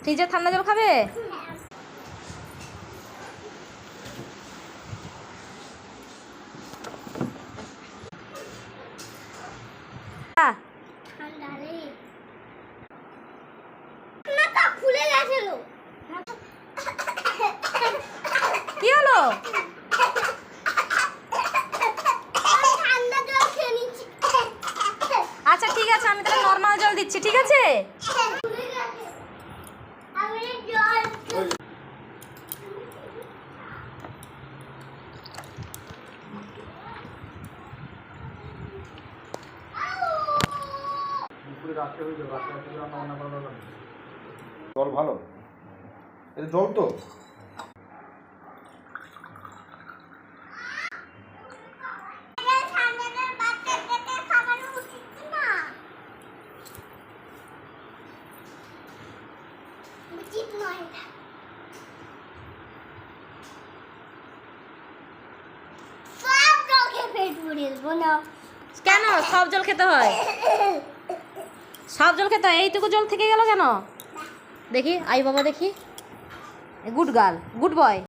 ফ্রিজে ঠান্ডা জল খাবে? কি হলো? আচ্ছা ঠিক আছে, আমি তাহলে নর্মাল জল দিচ্ছি, ঠিক আছে? জল ভালো, এটা জল তো কেন সব জল খেতে হয়? সব জল খেতে হয়? এইটুকু জল থেকে গেল কেন? দেখি, আই বাবা দেখি। Good girl, good boy.